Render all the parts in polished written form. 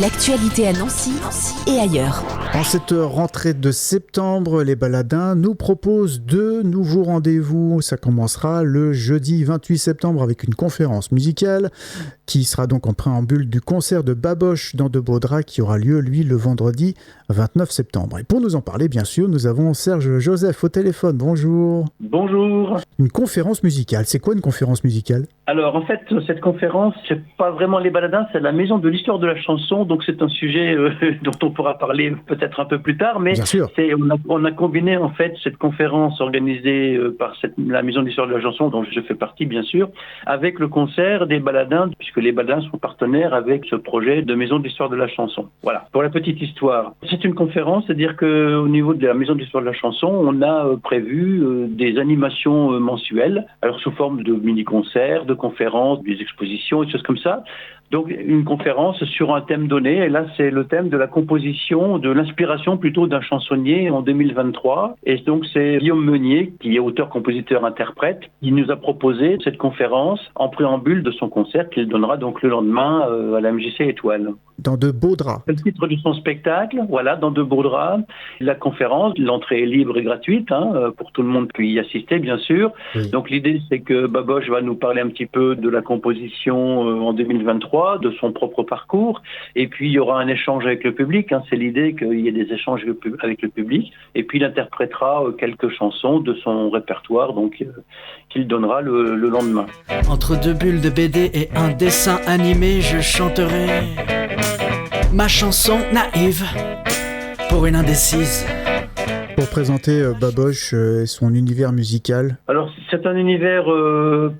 L'actualité à Nancy et ailleurs. En cette rentrée de septembre, les Baladins nous proposent 2 nouveaux rendez-vous. Ça commencera le jeudi 28 septembre avec une conférence musicale qui sera donc en préambule du concert de Baboche dans de Baudras qui aura lieu, lui, le vendredi 29 septembre. Et pour nous en parler, bien sûr, nous avons Serge Joseph au téléphone. Bonjour. Bonjour. Une conférence musicale. C'est quoi une conférence musicale ? Alors, en fait, cette conférence, c'est pas vraiment les Baladins, c'est la Maison de l'Histoire de la Chanson. Donc, c'est un sujet dont on pourra parler peut-être un peu plus tard. Mais on a combiné, en fait, cette conférence organisée par la Maison de l'Histoire de la Chanson, dont je fais partie, bien sûr, avec le concert des Baladins, puisque les Baladins sont partenaires avec ce projet de Maison de l'Histoire de la Chanson. Voilà. Pour la petite histoire, c'est une conférence, c'est-à-dire qu'au niveau de la Maison de l'Histoire de la Chanson, on a prévu des animations mensuelles, alors sous forme de mini-concerts, de conférences, des expositions, des choses comme ça. Donc une conférence sur un thème donné, et là c'est le thème de la composition, de l'inspiration plutôt d'un chansonnier en 2023. Et donc c'est Guillaume Meunier, qui est auteur, compositeur, interprète, qui nous a proposé cette conférence en préambule de son concert qu'il donnera donc le lendemain à la MJC Étoile. Dans de Baudras. C'est le titre de son spectacle, voilà, dans de Baudras. La conférence, l'entrée est libre et gratuite, pour tout le monde peut y assister, bien sûr. Oui. Donc l'idée, c'est que Baboche va nous parler un petit peu de la composition en 2023, de son propre parcours. Et puis, il y aura un échange avec le public. C'est l'idée qu'il y ait des échanges avec le public. Et puis, il interprétera quelques chansons de son répertoire, donc qu'il donnera le lendemain. Entre 2 bulles de BD et un dessin animé, je chanterai ma chanson naïve pour une indécise. Pour présenter Baboche et son univers musical. Alors, c'est un univers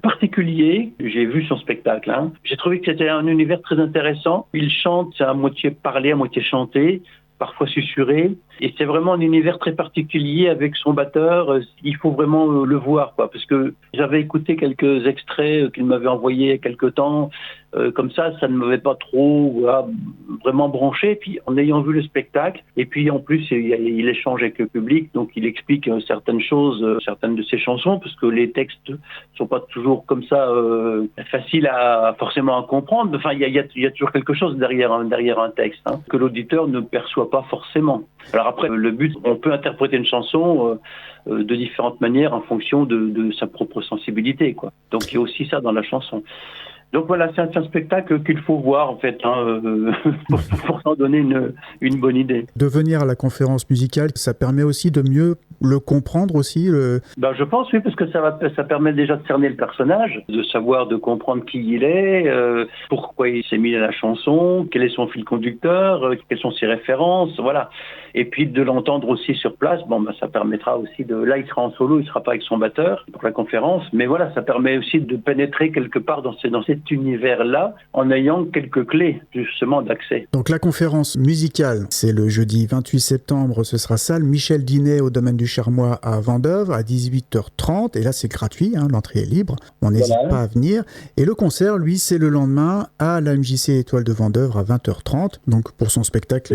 particulier. J'ai vu son spectacle. J'ai trouvé que c'était un univers très intéressant. Il chante, c'est à moitié parlé, à moitié chanté, parfois susurré. Et c'est vraiment un univers très particulier avec son batteur. Il faut vraiment le voir, quoi. Parce que j'avais écouté quelques extraits qu'il m'avait envoyés il y a quelque temps. Comme ça ne m'avait pas trop vraiment branché. Et puis, en ayant vu le spectacle, et puis en plus, il échange avec le public. Donc, il explique certaines choses, certaines de ses chansons, parce que les textes sont pas toujours comme ça faciles forcément à comprendre. Enfin, il y a toujours quelque chose derrière un texte que l'auditeur ne perçoit pas forcément. Alors après, le but, on peut interpréter une chanson de différentes manières en fonction de sa propre sensibilité, quoi. Donc il y a aussi ça dans la chanson. Donc voilà, c'est un spectacle qu'il faut voir en fait, pour s'en donner une bonne idée. De venir à la conférence musicale, ça permet aussi de mieux le comprendre aussi Je pense oui, parce que ça permet déjà de cerner le personnage, de savoir, de comprendre qui il est, pourquoi il s'est mis à la chanson, quel est son fil conducteur, quelles sont ses références, voilà. Et puis de l'entendre aussi sur place, ça permettra aussi là il sera en solo, il sera pas avec son batteur pour la conférence, mais voilà, ça permet aussi de pénétrer quelque part dans cet univers-là en ayant quelques clés justement d'accès. Donc la conférence musicale, c'est le jeudi 28 septembre, ce sera salle Michel Dinet au domaine du Charmois à Vendeuvre à 18h30, et là c'est gratuit, l'entrée est libre, on n'hésite pas à venir. Et le concert, lui, c'est le lendemain à la MJC Étoile de Vendeuvre à 20h30, donc pour son spectacle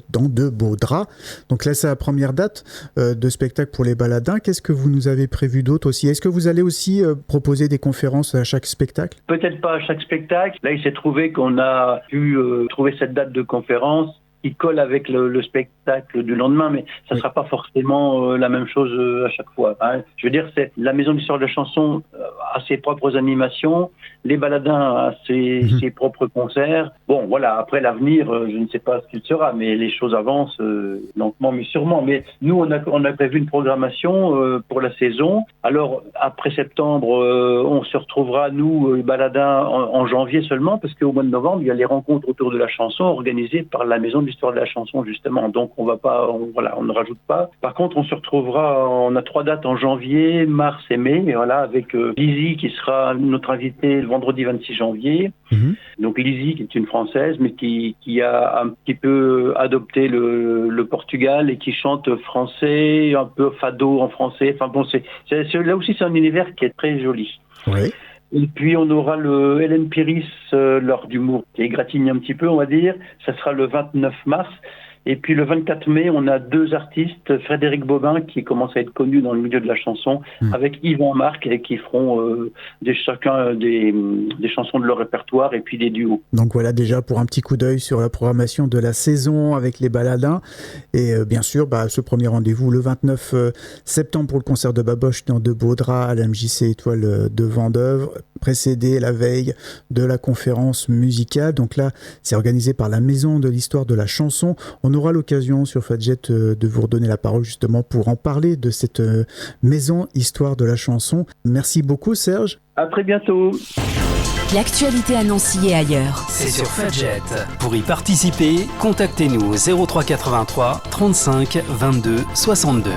dans de Baudras. Donc là c'est la première date de spectacle pour les Baladins. Qu'est-ce que vous nous avez prévu d'autre aussi ? Est-ce que vous allez aussi proposer des conférences à chaque spectacle ? Peut-être pas à chaque spectacle. Là, il s'est trouvé qu'on a pu trouver cette date de conférence qui colle avec le spectacle du lendemain, mais ça ne sera pas forcément la même chose à chaque fois. Je veux dire, c'est la Maison de l'Histoire de la Chanson a ses propres animations, les Baladins a ses propres concerts. Bon, voilà, après l'avenir, je ne sais pas ce qu'il sera, mais les choses avancent lentement mais sûrement. Mais nous, on a prévu une programmation pour la saison. Alors, après septembre, on se retrouvera, nous, les Baladins, en janvier seulement, parce qu'au mois de novembre, il y a les rencontres autour de la chanson organisées par la Maison de l'Histoire de la Chanson, justement. Donc, on ne rajoute pas. Par contre, on se retrouvera, on a 3 dates en janvier, mars et mai, et voilà, avec Lizzie qui sera notre invitée le vendredi 26 janvier. Donc Lizzie, qui est une Française, mais qui a un petit peu adopté le Portugal et qui chante français, un peu fado en français. Enfin bon, là aussi, c'est un univers qui est très joli. Oui. Et puis on aura le Hélène Piris, l'heure d'humour, qui égratigne un petit peu, on va dire. Ça sera le 29 mars. Et puis le 24 mai, on a 2 artistes, Frédéric Bobin, qui commence à être connu dans le milieu de la chanson, avec Yvan Marc, et qui feront chacun des chansons de leur répertoire et puis des duos. Donc voilà déjà pour un petit coup d'œil sur la programmation de la saison avec les baladins. Et bien sûr, ce premier rendez-vous le 29 septembre pour le concert de Baboche dans de Baudras à la MJC Étoile de Vendeuvre, précédé la veille de la conférence musicale. Donc là, c'est organisé par la Maison de l'Histoire de la Chanson. On aura l'occasion sur Fadjet de vous redonner la parole justement pour en parler de cette Maison Histoire de la Chanson. Merci beaucoup Serge. À très bientôt. L'actualité à Nancy et ailleurs. C'est sur Fadjet. Pour y participer, contactez-nous au 03 83 35 22 62.